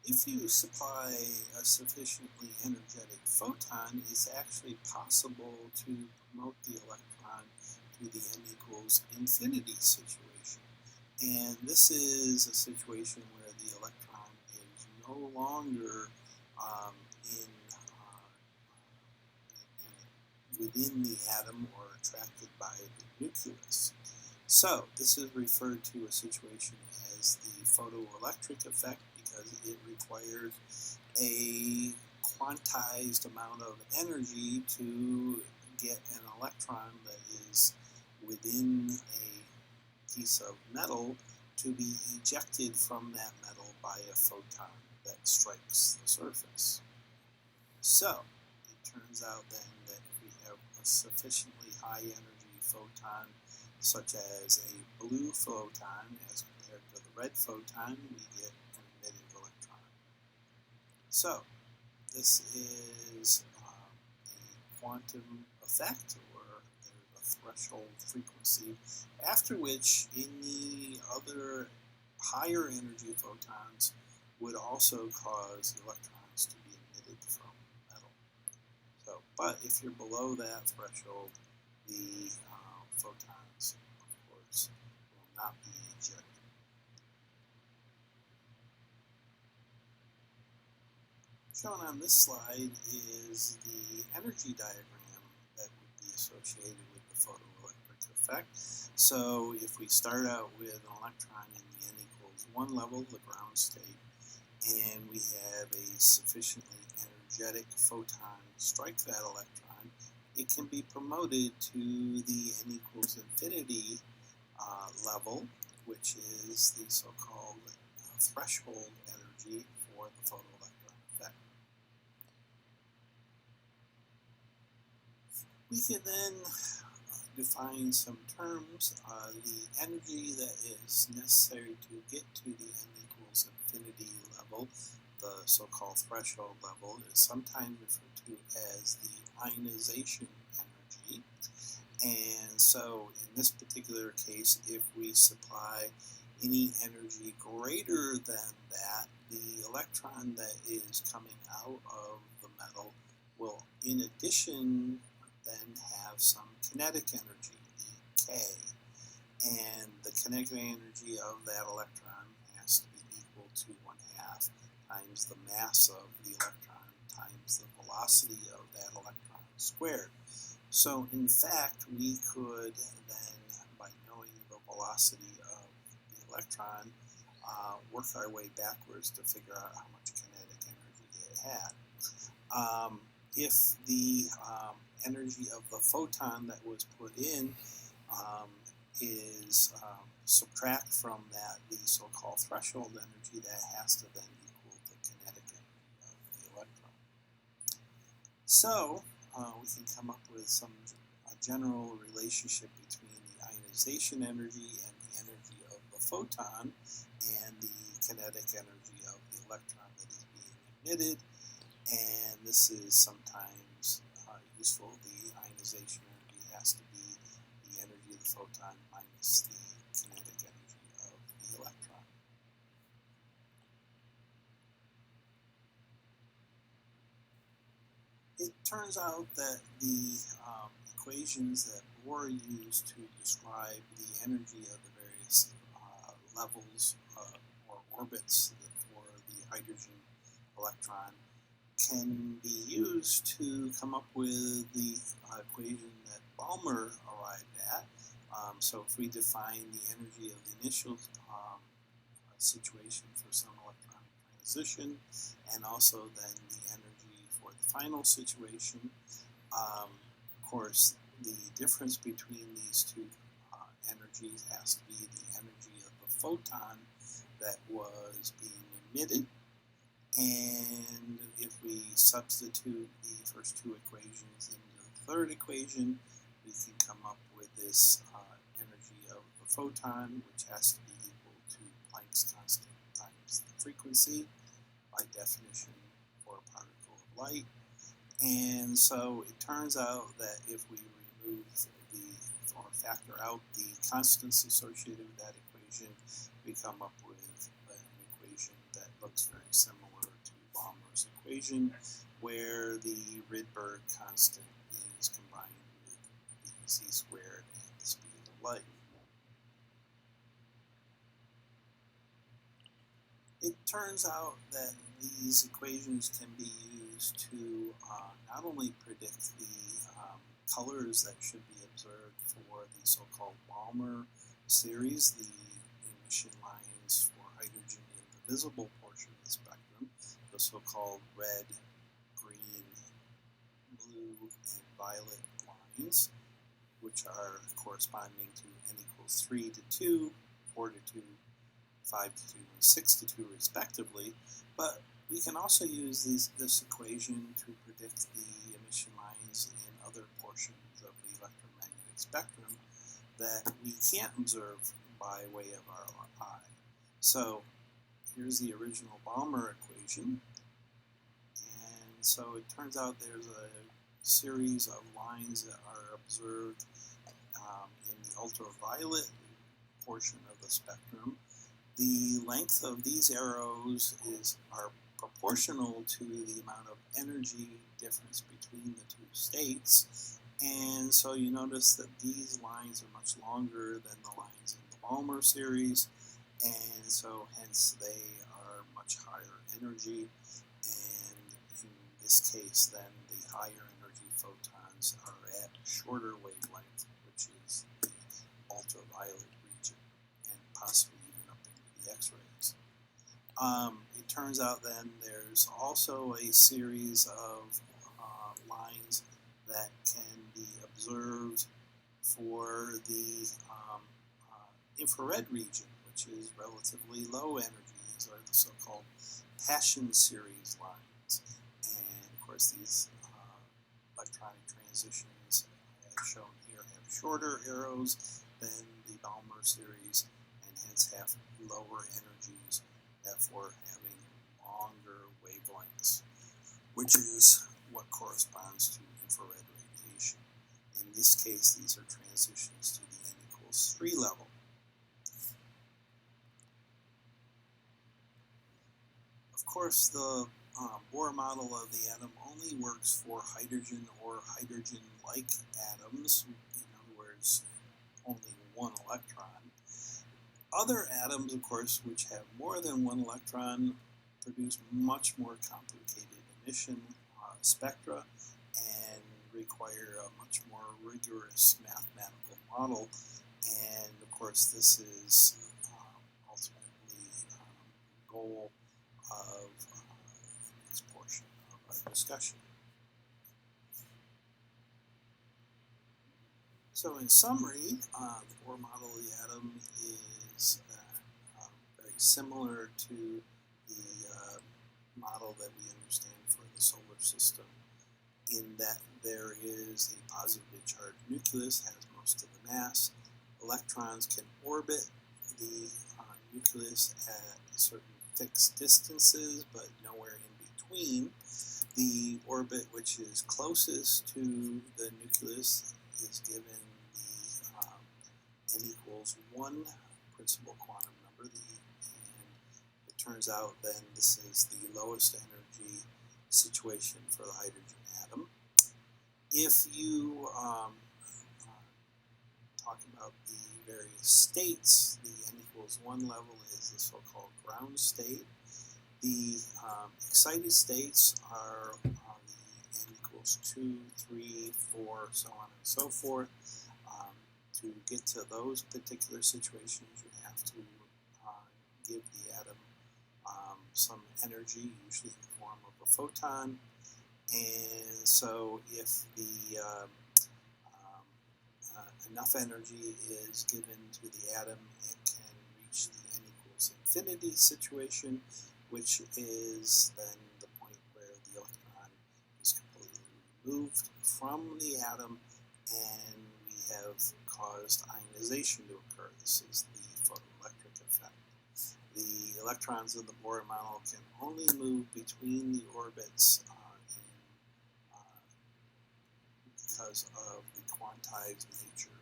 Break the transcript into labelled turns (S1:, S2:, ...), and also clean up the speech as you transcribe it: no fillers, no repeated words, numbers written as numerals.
S1: If you supply a sufficiently energetic photon, it's actually possible to promote the electron to the n equals infinity situation. And this is a situation where the electron is no longer um, in, uh, within the atom or attracted by the nucleus. So this is referred to a situation as the photoelectric effect because it requires a quantized amount of energy to get an electron that is within a piece of metal to be ejected from that metal by a photon that strikes the surface. So it turns out then that if we have a sufficiently high energy photon, such as a blue photon as compared to the red photon, we get an emitted electron. So this is a quantum effect, or there's a threshold frequency, after which any other higher energy photons would also cause electrons to be emitted from metal. So, but if you're below that threshold, the photons, of course, will not be ejected. Shown on this slide is the energy diagram that would be associated with the photoelectric effect. So if we start out with an electron in the n equals 1 level, the ground state, and we have a sufficiently energetic photon strike that electron, it can be promoted to the n equals infinity level, which is the so-called threshold energy for the photoelectron effect. We can then define some terms. The energy that is necessary to get to the n equals infinity level, the so-called threshold level, is sometimes referred to as the ionization energy. And so in this particular case, if we supply any energy greater than that, the electron that is coming out of the metal will, in addition, then have some kinetic energy, K. And the kinetic energy of that electron has to be equal to 1/2 times the mass of the electron times the velocity of that electron squared. So in fact, we could then, by knowing the velocity of the electron, work our way backwards to figure out how much kinetic energy it had. If the energy of the photon that was put in is subtract from that the so-called threshold energy, that has to then equal the kinetic energy of the electron. So we can come up with some general relationship between the ionization energy and the energy of the photon and the kinetic energy of the electron that is being emitted. And this is sometimes useful. The ionization energy has to be the energy of the photon minus the kinetic energy of the electron. It turns out that the equations that Bohr used to describe the energy of the various levels or orbits for the hydrogen electron can be used to come up with the equation that Balmer arrived at. So if we define the energy of the initial situation for some electron transition, and also then the energy for the final situation, of course, the difference between these two energies has to be the energy of the photon that was being emitted. And if we substitute the first two equations into the third equation, we can come up with this energy of the photon, which has to be equal to Planck's constant times the frequency, by definition, for a particle of light. And so it turns out that if we remove or factor out the constants associated with that equation, we come up with an equation that looks very similar Bohr's equation, where the Rydberg constant is combined with the z squared and the speed of light. It turns out that these equations can be used to not only predict the colors that should be observed for the so-called Balmer series, the emission lines for hydrogen in the visible portion of the spectrum, the so-called red, green, blue, and violet lines, which are corresponding to n equals 3 to 2, 4 to 2, 5 to 2, and 6 to 2 respectively, but we can also use this equation to predict the emission lines in other portions of the electromagnetic spectrum that we can't observe by way of our eye. So here's the original Balmer equation, and so it turns out there's a series of lines that are observed in the ultraviolet portion of the spectrum. The length of these arrows are proportional to the amount of energy difference between the two states, and so you notice that these lines are much longer than the lines in the Balmer series, and so hence they are much higher energy, and in this case then the higher energy photons are at a shorter wavelength, which is the ultraviolet region, and possibly the X-rays. It turns out then there's also a series of lines that can be observed for the infrared region, which is relatively low energy. These are the so-called Paschen series lines. And of course these electronic transitions, as shown here, have shorter arrows than the Balmer series, and hence have lower energies, therefore having longer wavelengths, which is what corresponds to infrared radiation. In this case, these are transitions to the n equals 3 level. Of course, the Bohr model of the atom only works for hydrogen or hydrogen-like atoms, in other words, only one electron. Other atoms, of course, which have more than one electron, produce much more complicated emission spectra and require a much more rigorous mathematical model. And of course, this is ultimately the goal of the next portion of our discussion. So in summary, the Bohr model of the atom is very similar to the model that we understand for the solar system, in that there is a positively charged nucleus, has most of the mass. Electrons can orbit the nucleus at certain fixed distances, but nowhere in between. The orbit which is closest to the nucleus is given the n equals 1 principal quantum number, and it turns out then this is the lowest energy situation for the hydrogen atom. If you talk about the various states, the n equals 1 level is the so-called ground state. The excited states are the n equals 2, 3, 4, so on and so forth. To get to those particular situations, you have to give the atom some energy, usually in the form of a photon. And so if the enough energy is given to the atom, it can reach the n equals infinity situation, which is then the point where the electron is completely removed from the atom, and we have caused ionization to occur. This is the photoelectric effect. The electrons in the Bohr model can only move between the orbits because of the quantized nature